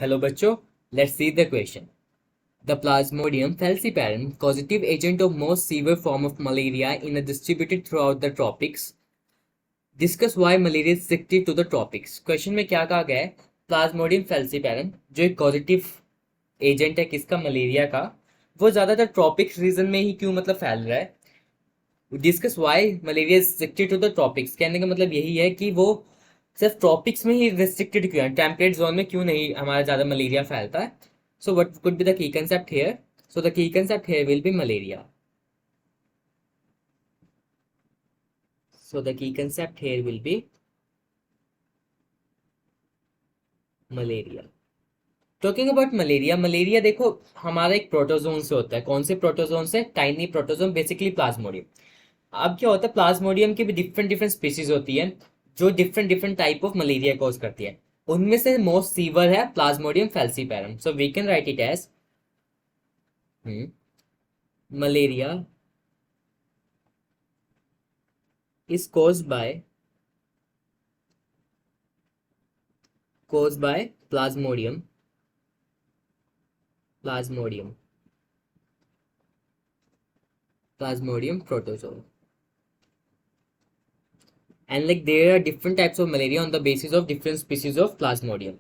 Hello बच्चों, let's see the question. The Plasmodium falciparum, causative agent of most severe form of malaria in a distributed throughout the tropics. Discuss why malaria is restricted to the tropics. Question में क्या कहा गया है? Plasmodium falciparum जो एक causative agent है किसका malaria का, वो ज्यादातर ट्रॉपिक्स रीजन में ही क्यों मतलब फैल रहा है. Discuss why malaria is restricted to the tropics. कहने का मतलब यही है कि वो सिर्फ ट्रॉपिक्स में ही रिस्ट्रिक्टेड क्यों है, टेम्परेट जोन में क्यों नहीं हमारा ज़्यादा मलेरिया फैलता है. So what could be the key concept here. So the key concept here will be malaria. So the key concept here will be malaria. Talking about malaria, malaria देखो हमारा एक प्रोटोजोन से होता है. कौन से प्रोटोजोन से? Tiny protozoan, basically Plasmodium. अब क्या होता है, प्लाज्मोडियम की भी डिफरेंट डिफरेंट स्पीसीज होती है जो different different type of malaria cause करती है. उनमें से मोस्ट सीवर है plasmodium falciparum. So we can write it as malaria is caused by plasmodium protozoa. And like there are different types of malaria on the basis of different species of plasmodium.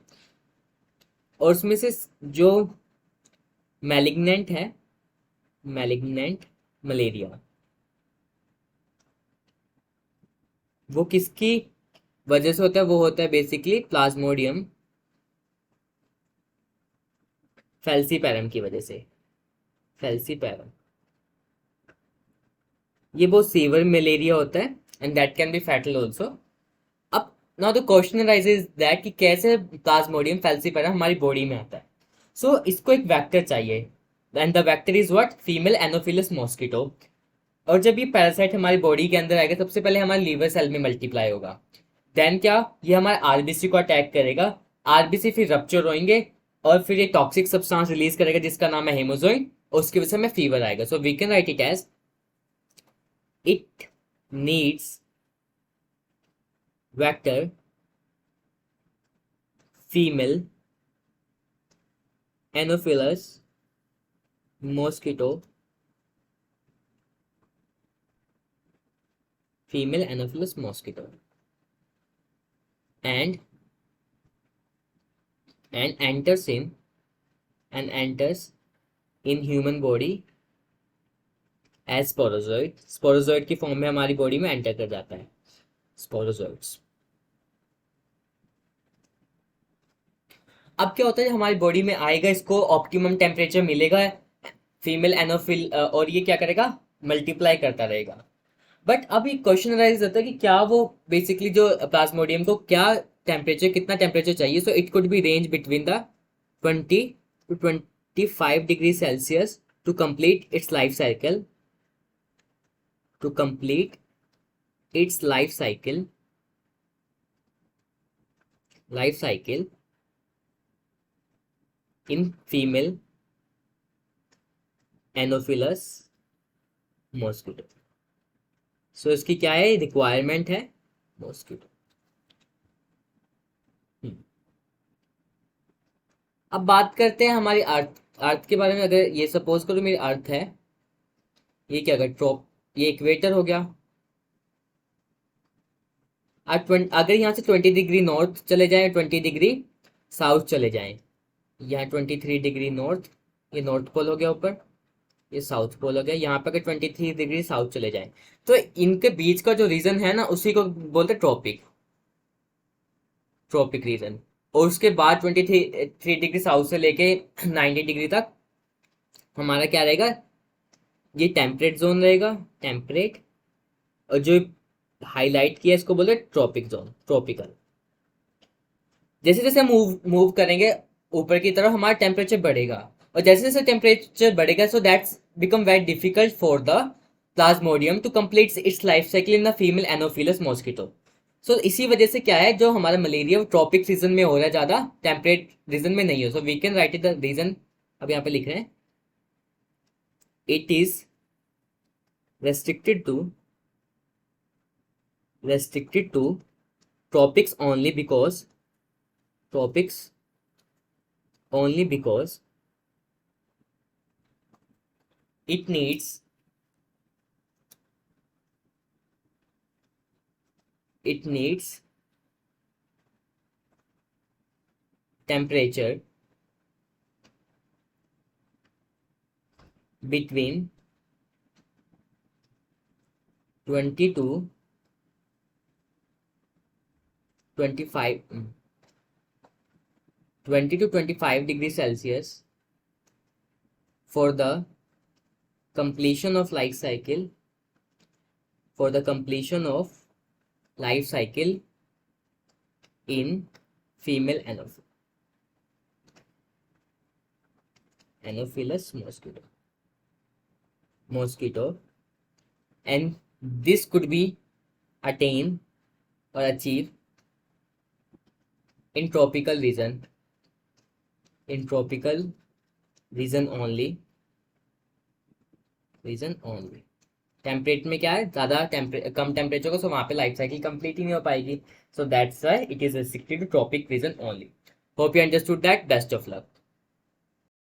और उसमें से जो malignant है, malignant malaria, वो किसकी वजह से होता है? वो होता है बेसिकली प्लाज्मोडियम फैल्सीपैरम की वजह से. फैल्सीपैरम ये बहुत सीवियर मलेरिया होता है and that can be fatal also. अब now the question arises that कि कैसे प्लाज्मोडियम फैल्सीपैरम हमारी बॉडी में आता है. सो इसको एक वेक्टर चाहिए and the vector is what? Female Anopheles mosquito. और जब ये पैरासाइट हमारी बॉडी के अंदर आएगा सबसे पहले हमारे लीवर सेल में मल्टीप्लाई होगा. देन क्या, ये हमारे आरबीसी को अटैक करेगा. आरबीसी फिर रप्चर होंगे और फिर ये टॉक्सिक सब्सटेंस रिलीज करेगा जिसका नाम है हेमोजोइन. और उसकी वजह से हमें फीवर आएगा. So we can write it as it needs vector female anopheles mosquito, female anopheles mosquito, and enters in human body as sporozoite. Sporozoite की फॉर्म में हमारी बॉडी में एंटर कर जाता है. स्पोरोजोइड्स. अब क्या होता है, हमारी बॉडी में आएगा, इसको ऑप्टिमम टेम्परेचर मिलेगा, फीमेल एनोफिल, और ये क्या करेगा? मल्टीप्लाई करता रहेगा. बट अब एक क्वेश्चन राइज होता है कि क्या वो बेसिकली जो प्लाज्मोडियम को क्या टेम्परेचर, कितना टेम्परेचर चाहिए. So it could be range between the 20 to 25 degree Celsius to complete its life cycle. to complete its life cycle in female anopheles mosquito. So इसकी क्या है, रिक्वायरमेंट है मॉस्किटो. अब बात करते हैं हमारी अर्थ के बारे में. अगर ये सपोज करो मेरी अर्थ है, ये क्या अगर ट्रॉप, ये इक्वेटर हो गया. अगर यहाँ से 20 डिग्री नॉर्थ चले जाएं, 20 डिग्री साउथ चले जाएं, यहाँ 23 डिग्री नॉर्थ, ये नॉर्थ पोल हो गया ऊपर, ये साउथ पोल हो गया. यहाँ पे अगर 23 डिग्री साउथ चले जाएं तो इनके बीच का जो रीजन है ना, उसी को बोलते हैं ट्रॉपिक रीजन. और उसके बाद 23 डिग्री साउथ से लेके 90 डिग्री तक हमारा क्या रहेगा? ये टेम्परेट जोन रहेगा, टेम्परेट. और जो हाईलाइट किया इसको बोलते हैं ट्रॉपिक जोन, ट्रॉपिकल. जैसे जैसे हम मूव करेंगे ऊपर की तरफ हमारा टेम्परेचर बढ़ेगा. और जैसे जैसे टेम्परेचर बढ़ेगा so that's become very difficult for the Plasmodium to complete its life cycle in the female Anopheles mosquito. So इसी वजह से क्या है, जो हमारा मलेरिया ट्रॉपिक रीजन में हो रहा है, ज्यादा टेम्परेट रीजन में नहीं हो. So we can write it the region. अब यहाँ पे लिख रहे हैं it is restricted to tropics only because tropics only because it needs temperature between 20 to 25 20 to 25 degrees Celsius for the completion of life cycle in female Anopheles mosquito, and this could be attained or achieved in tropical region only. Temperate में क्या है, ज्यादा कम temperature को, सो वहां पे life cycle complete ही नहीं हो पाएगी. So that's why it is restricted to tropic region only. Hope you understood that. Best of luck.